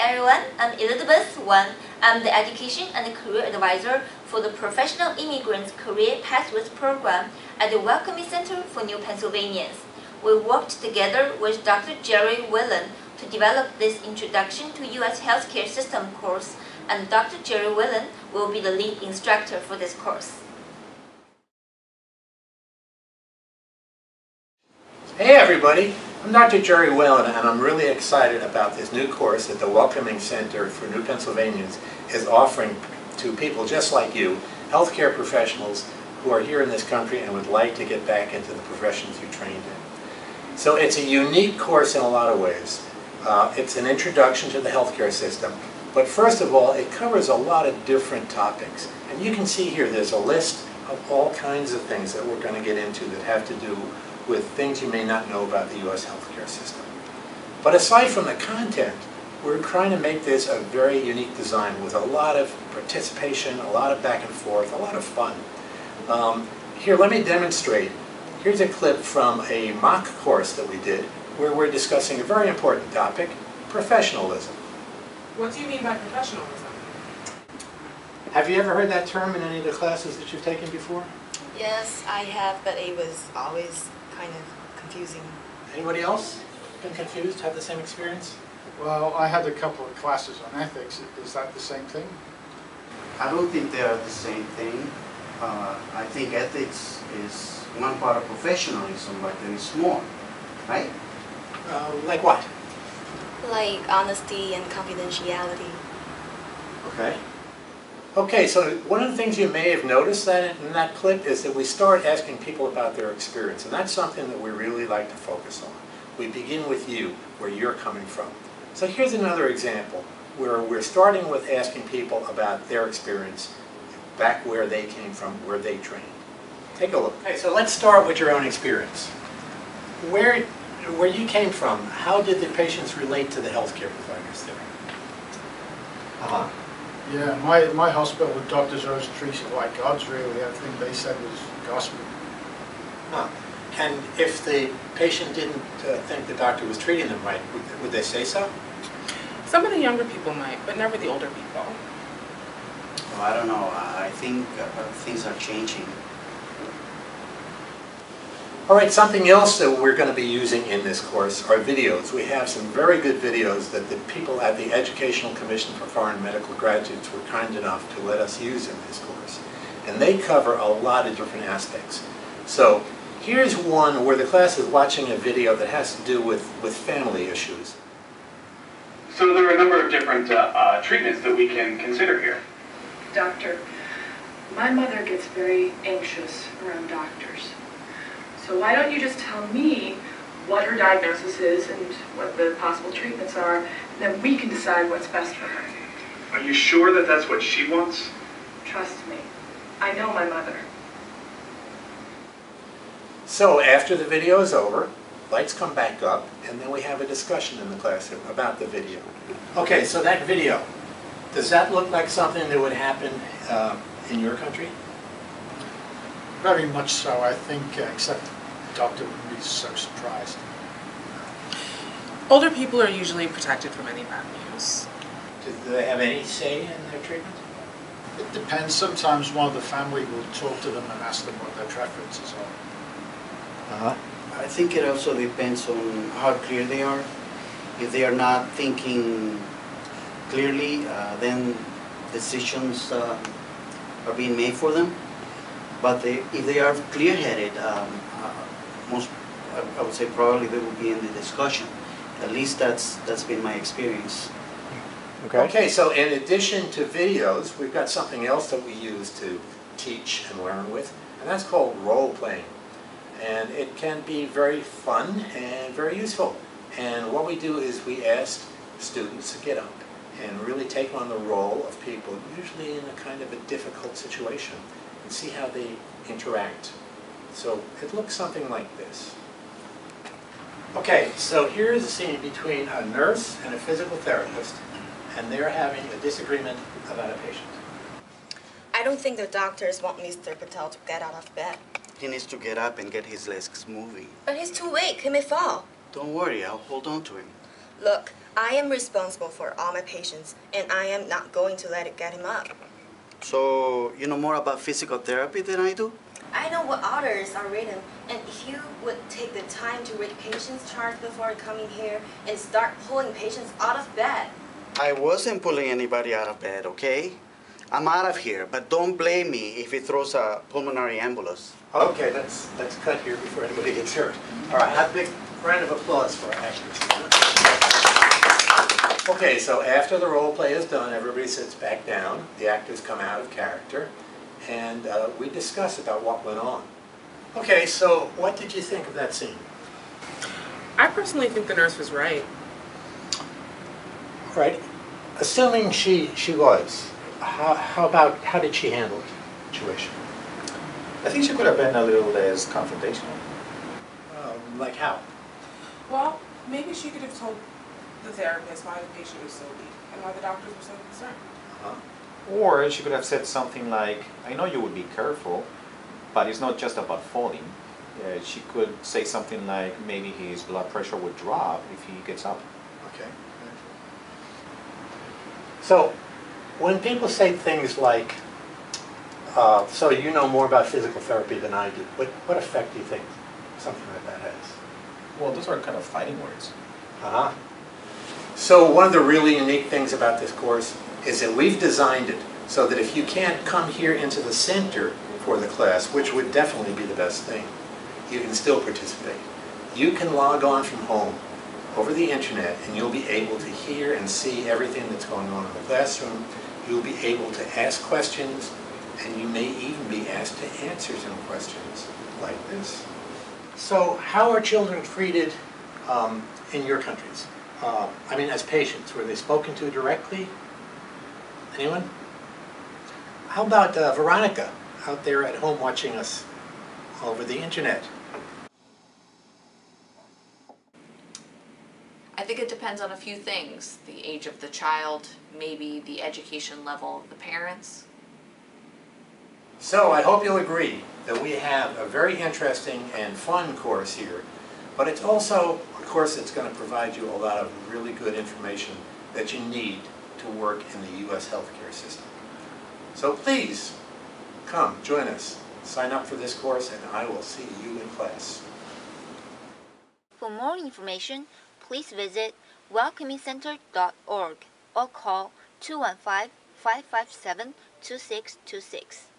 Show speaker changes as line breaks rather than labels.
everyone, I'm Elizabeth Wan. I'm the Education and Career Advisor for the Professional Immigrants Career Pathways Program at the Welcoming Center for New Pennsylvanians. We worked together with Dr. Jerry Whelan to develop this Introduction to U.S. Healthcare System course, and Dr. Jerry Whelan will be the lead instructor for this course.
Hey everybody, I'm Dr. Jerry Whelan, and I'm really excited about this new course that the Welcoming Center for New Pennsylvanians is offering to people just like you, healthcare professionals who are here in this country and would like to get back into the professions you trained in. So it's a unique course in a lot of ways. It's an introduction to the healthcare system, but first of all, it covers a lot of different topics. And you can see here there's a list of all kinds of things that we're going to get into that have to do with things you may not know about the U.S. healthcare system. But aside from the content, we're trying to make this a very unique design with a lot of participation, a lot of back and forth, a lot of fun. Here, let me demonstrate. Here's a clip from a mock course that we did where we're discussing a very important topic, professionalism.
What do you mean by professionalism?
Have you ever heard that term in any of the classes that you've taken before?
Yes, I have, but it was always kind of confusing.
Anybody else been confused, have the same experience?
Well, I had a couple of classes on ethics. Is that the same thing?
I don't think they are the same thing. I think ethics is one part of professionalism, but there is more, right?
Like what?
Like honesty and confidentiality.
Okay. Okay, so one of the things you may have noticed that in that clip is that we start asking people about their experience, and that's something that we really like to focus on. We begin with you, where you're coming from. So here's another example where we're starting with asking people about their experience, back where they came from, where they trained. Take a look. Okay, so let's start with your own experience. Where you came from, how did the patients relate to the healthcare providers there?
Yeah, my hospital, the doctors always treated it like gods, really. Everything they said was gospel.
Huh. And if the patient didn't think the doctor was treating them right, would they say so?
Some of the younger people might, but never the older people.
Well, I don't know. I think things are changing.
All right, something else that we're going to be using in this course are videos. We have some very good videos that the people at the Educational Commission for Foreign Medical Graduates were kind enough to let us use in this course. And they cover a lot of different aspects. So here's one where the class is watching a video that has to do with family issues.
So there are a number of different treatments that we can consider here.
Doctor, my mother gets very anxious around doctors. So why don't you just tell me what her diagnosis is and what the possible treatments are, and then we can decide what's best for her.
Are you sure that that's what she wants?
Trust me, I know my mother.
So after the video is over, lights come back up, and then we have a discussion in the classroom about the video. Okay, so that video, does that look like something that would happen in your country?
Very much so, I think, except the doctor wouldn't be so surprised.
Older people are usually protected from any bad news.
Do they have any say in their treatment?
It depends. Sometimes one of the family will talk to them and ask them what their preferences are.
I think it also depends on how clear they are. If they are not thinking clearly, then decisions are being made for them. But if they are clear-headed, I would say probably they will be in the discussion. At least that's been my experience.
Okay, so in addition to videos, we've got something else that we use to teach and learn with, and that's called role-playing. And it can be very fun and very useful. And what we do is we ask students to get up and really take on the role of people, usually in a kind of a difficult situation, and see how they interact. So it looks something like this. Okay, so here's a scene between a nurse and a physical therapist, and they're having a disagreement about a patient.
I don't think the doctors want Mr. Patel to get out of bed.
He needs to get up and get his legs moving.
But he's too weak. He may fall.
Don't worry, I'll hold on to him.
Look, I am responsible for all my patients, and I am not going to let it get him up.
So, you know more about physical therapy than I do?
I know what others are written, and if you would take the time to read patients' charts before coming here and start pulling patients out of bed.
I wasn't pulling anybody out of bed, okay? I'm out of here, but don't blame me if it throws a pulmonary embolus.
Okay, let's cut here before anybody gets hurt. All right, have a big round of applause for our actors. Okay, so after the role play is done, everybody sits back down. The actors come out of character, and we discuss about what went on. Okay, so what did you think of that scene?
I personally think the nurse was right.
All right, assuming she was, how did she handle the situation?
I think she could have been a little less confrontational.
Like how?
Well, maybe she could have told the therapist why the patient was so weak and why the doctors were so concerned.
Or she could have said something like, I know you would be careful, but it's not just about falling. She could say something like, maybe his blood pressure would drop if he gets up.
Okay. So, when people say things like, so you know more about physical therapy than I do, what effect do you think something like that has?
Well, those are kind of fighting words.
Uh-huh. So one of the really unique things about this course is that we've designed it so that if you can't come here into the center for the class, which would definitely be the best thing, you can still participate. You can log on from home over the internet and you'll be able to hear and see everything that's going on in the classroom. You'll be able to ask questions, and you may even be asked to answer some questions like this. So how are children treated in your countries? I mean, as patients, were they spoken to directly? Anyone? How about Veronica out there at home watching us over the internet?
I think it depends on a few things. The age of the child, maybe the education level of the parents.
So I hope you'll agree that we have a very interesting and fun course here, but it's also a course that's going to provide you a lot of really good information that you need to work in the U.S. healthcare system. So please, come, join us, sign up for this course, and I will see you in class.
For more information, please visit welcomingcenter.org or call 215-557-2626.